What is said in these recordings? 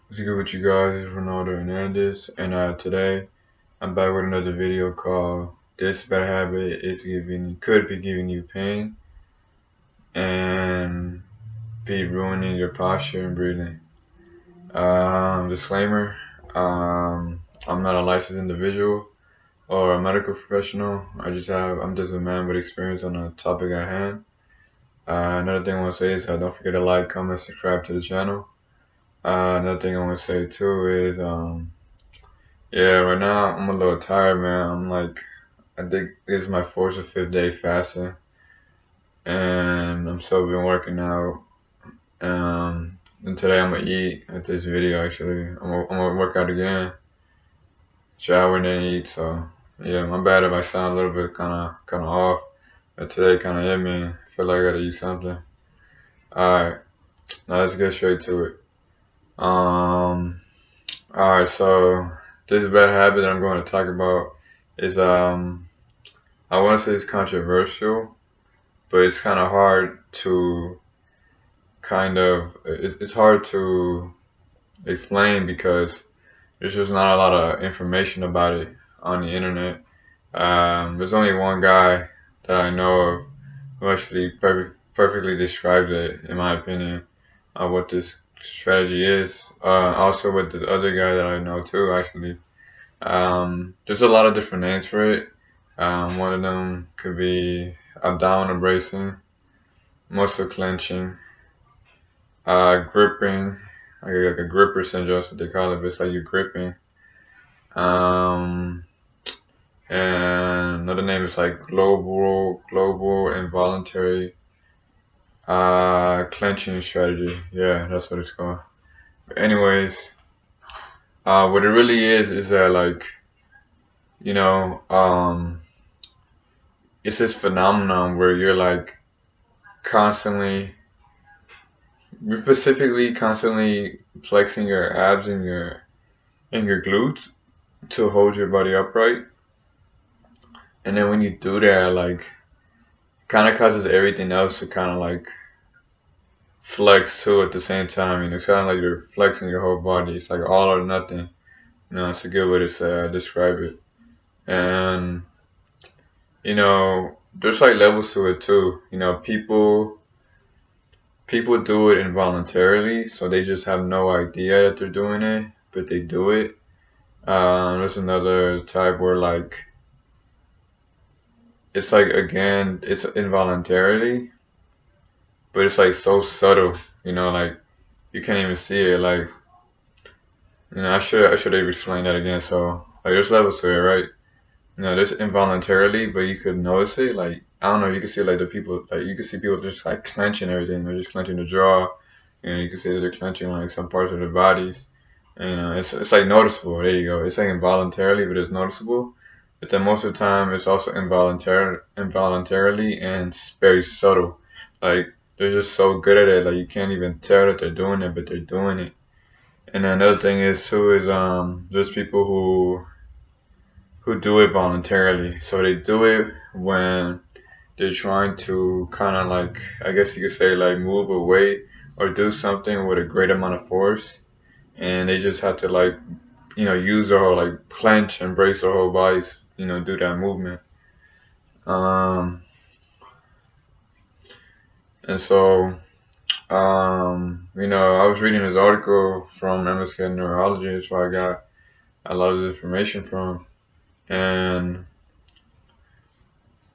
What's good with you guys? It's Ronaldo Hernandez, and today I'm back with another video called "This Bad Habit is giving could be giving you pain and be ruining your posture and breathing." Disclaimer: I'm not a licensed individual or a medical professional. I'm just a man with experience on the topic at hand. Another thing I want to say is don't forget to like, comment, subscribe to the channel. Another thing I want to say too is yeah, right now I'm a little tired, man. I think this is my fourth or fifth day fasting, and I'm still been working out. And today I'm gonna eat at this video. Actually, I'm gonna work out again, shower and then eat. So yeah, my bad if I sound a little bit kind of off. But today kind of hit me. I feel like I gotta eat something. All right, now let's get straight to it. Um, all right, so this bad habit that I'm going to talk about is I want to say it's controversial, but it's kind of hard to it's hard to explain because there's just not a lot of information about it on the internet. There's only one guy that I know of who actually perfectly describes it, in my opinion, what this strategy is. Also with this other guy that I know too, actually. There's a lot of different names for it. One of them could be abdominal bracing, muscle clenching, gripping, like a gripper syndrome, that's what they call it, but it's like you're gripping. Um, and another name is like global involuntary clenching strategy. Yeah, that's what it's called. But anyways, what it really is that like, you know, it's this phenomenon where you're like constantly, you're specifically constantly flexing your abs and your glutes to hold your body upright. And then when you do that, like, kind of causes everything else to kind of like flex too at the same time. It's kind of like you're flexing your whole body. It's like all or nothing. It's a good way to describe it. And there's like levels to it too. People do it involuntarily, so they just have no idea that they're doing it, but they do it. There's another type where like it's like again it's involuntarily, but it's like so subtle, like you can't even see it. Like I should have explained that again. So like there's levels to it, right? There's involuntarily, but you could notice it. Like I don't know, you can see like the people, like you can see people just like clenching everything. They're just clenching the jaw. You can see that they're clenching like some parts of their bodies. And it's like noticeable. There you go. It's like involuntarily, but it's noticeable. But then most of the time, it's also involuntarily and very subtle. Like they're just so good at it, like you can't even tell that they're doing it, but they're doing it. And then another thing is too is there's people who do it voluntarily. So they do it when they're trying to kind of like, I guess you could say, like move away or do something with a great amount of force, and they just have to like use their whole like clench and brace their whole bodies, do that movement. um and so I was reading this article from MSK Neurology. That's where I got a lot of this information from. And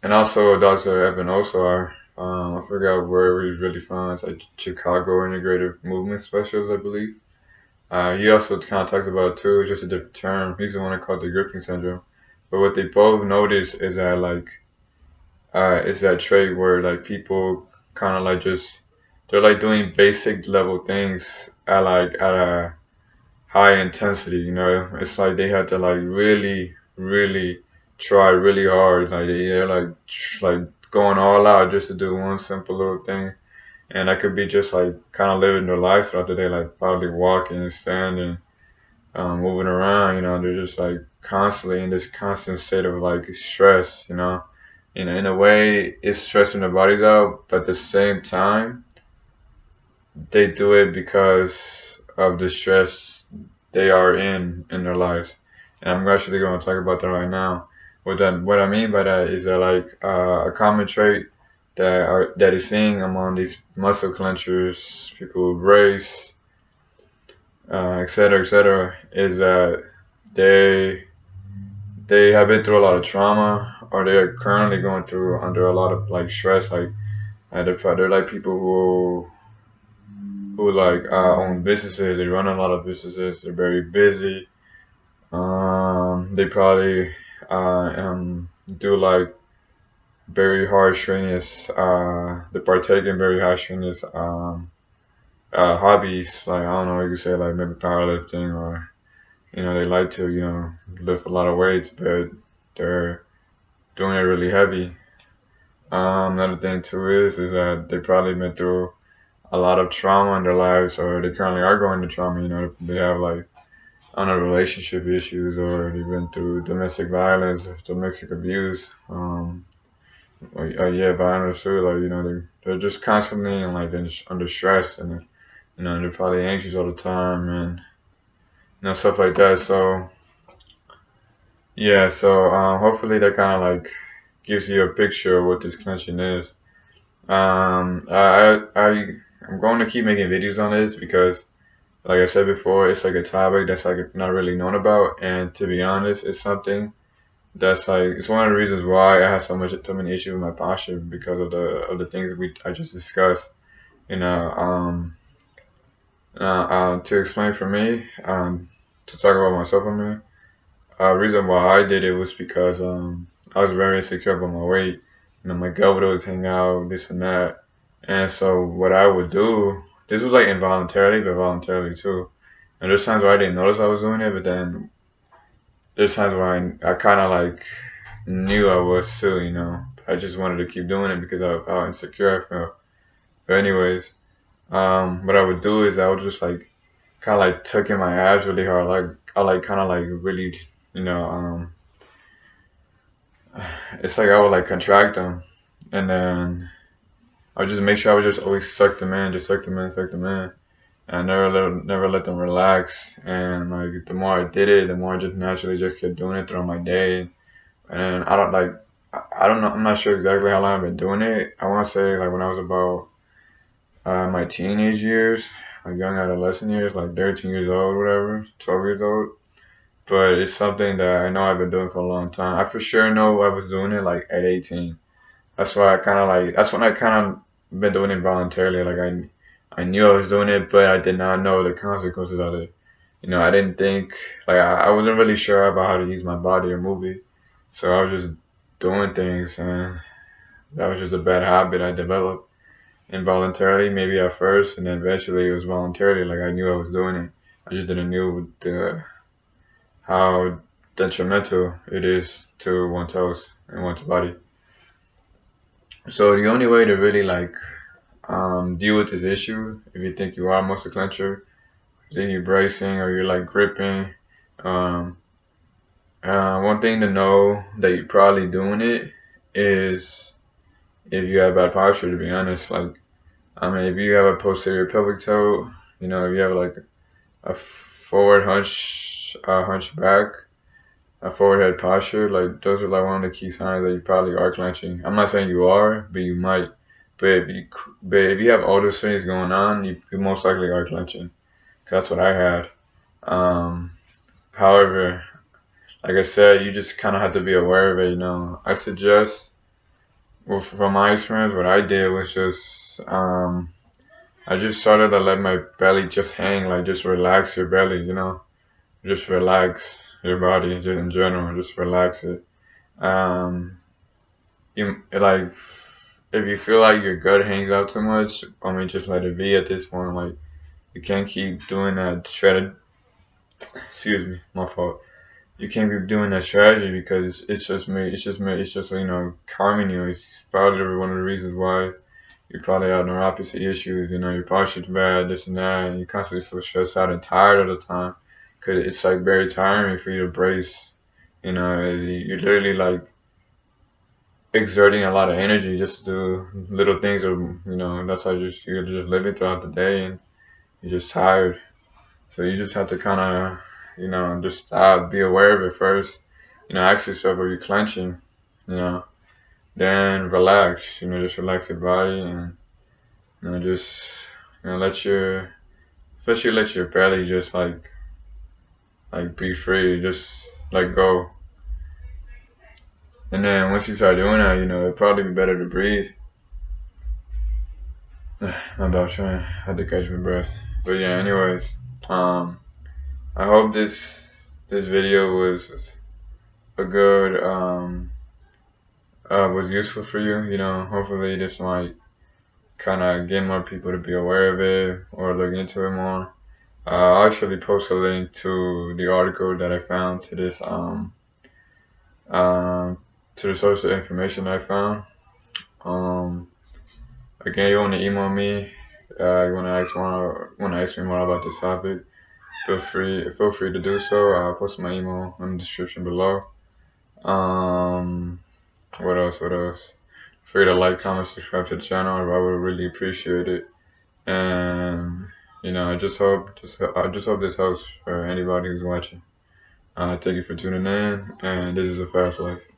and also Dr. Evan Osar, I forgot where he's really from. It's like Chicago Integrative Movement Specialist, I believe. He also kind of talks about it too. It's just a different term. He's the one that called the gripping syndrome. But what they both notice is that like it's that trait where like people kind of like just they're like doing basic level things at a high intensity. It's like they had to like really try really hard. Like they're like like going all out just to do one simple little thing. And that could be just like kind of living their lives throughout the day, like probably walking, standing, moving around. They're just like constantly in this constant state of like stress. In a way, it's stressing their bodies out, but at the same time, they do it because of the stress they are in their lives. And I'm actually going to talk about that right now. What I mean by that is that like a common trait that is seen among these muscle clenchers, people with race, et cetera, is that they they have been through a lot of trauma, or they are currently going through under a lot of like stress. Like they're like people who like own businesses. They run a lot of businesses. They're very busy. They probably do like very hard strenuous. They partake in very high strenuous hobbies. Like I don't know, you could say like maybe powerlifting, or they like to lift a lot of weights, but they're doing it really heavy. Another thing too is that they probably been through a lot of trauma in their lives, or they currently are going through trauma. They have like on a relationship issues, or they've been through domestic violence, domestic abuse. Yeah, violence too. Like they're just constantly and like under stress, and they're probably anxious all the time, and stuff like that. So yeah, so hopefully that kind of like gives you a picture of what this clenching is. I'm going to keep making videos on this because, like I said before, it's like a topic that's like not really known about, and to be honest, it's something that's like it's one of the reasons why I have so many issues with my posture because of the things I just discussed. You know, to explain for me, to talk about myself for me, reason why I did it was because I was very insecure about my weight. My gut would always hang out, this and that, and so what I would do, this was like involuntarily, but voluntarily too. And there's times where I didn't notice I was doing it, but then there's times where I kind of like knew I was too. I just wanted to keep doing it because of how insecure I felt. But anyways, what I would do is I would just like kind of like tuck in my abs really hard. Like I like kind of like really, you know, it's like I would like contract them, and then I would just make sure I would just always suck them in, just suck them in, suck them in. And I never let them relax. And like the more I did it, the more I just naturally just kept doing it throughout my day. And I don't like, I don't know, I'm not sure exactly how long I've been doing it. I want to say like when I was about my teenage years, like young adolescent years, like 13 years old, whatever, 12 years old. But it's something that I know I've been doing for a long time. I for sure know I was doing it like at 18. That's why I kind of like, that's when I kind of been doing it voluntarily. Like I knew I was doing it, but I did not know the consequences of it. I didn't think, like, I wasn't really sure about how to use my body or move it. So I was just doing things, and that was just a bad habit I developed involuntarily, maybe at first, and then eventually it was voluntarily. Like I knew I was doing it. I just didn't know how detrimental it is to one's health and one's body. So the only way to really like deal with this issue, if you think you are a muscle clencher, then you're bracing or you're like gripping. Um, One thing to know that you're probably doing it is if you have bad posture. To be honest, like I mean, if you have a posterior pelvic tilt, if you have like a forward hunch back, a forward head posture, like those are like one of the key signs that you probably are clenching. I'm not saying you are, but you might. But if you have all those things going on, you most likely are clenching. 'Cause that's what I had. Um, However, like I said, you just kind of have to be aware of it. I suggest, well, from my experience, what I did was just I just started to let my belly just hang, like just relax your belly. Just relax your body just in general, just relax it. Um, you like if you feel like your gut hangs out too much, I mean, just let it be at this point. Like you can't keep doing that shredded. Excuse me, my fault. You can't keep doing that strategy because it's just harming you. It's probably one of the reasons why you probably have neuropathy issues. Your posture's bad, this and that, and you constantly feel stressed out and tired all the time because it's like very tiring for you to brace. You're literally like exerting a lot of energy just to do little things, or that's how you're just living throughout the day, and you're just tired. So you just have to kind of, just stop, be aware of it first. Ask yourself, are you clenching? You know, then relax. Just relax your body and just let your, especially let your belly just like be free, just let go. And then once you start doing that, it'd probably be better to breathe. My bad, trying had to catch my breath. But yeah, anyways, um, I hope this video a good was useful for you. Hopefully this might kind of get more people to be aware of it or look into it more. I'll actually post a link to the article that I found um to the source of information I found. Um, Again, you want to email me. You want to ask me more about this topic. Feel free to do so. I'll post my email in the description below. Um, what else? What else? Free to like, comment, subscribe to the channel. I would really appreciate it. And I just hope this helps for anybody who's watching. Thank you for tuning in. And this is a fast life.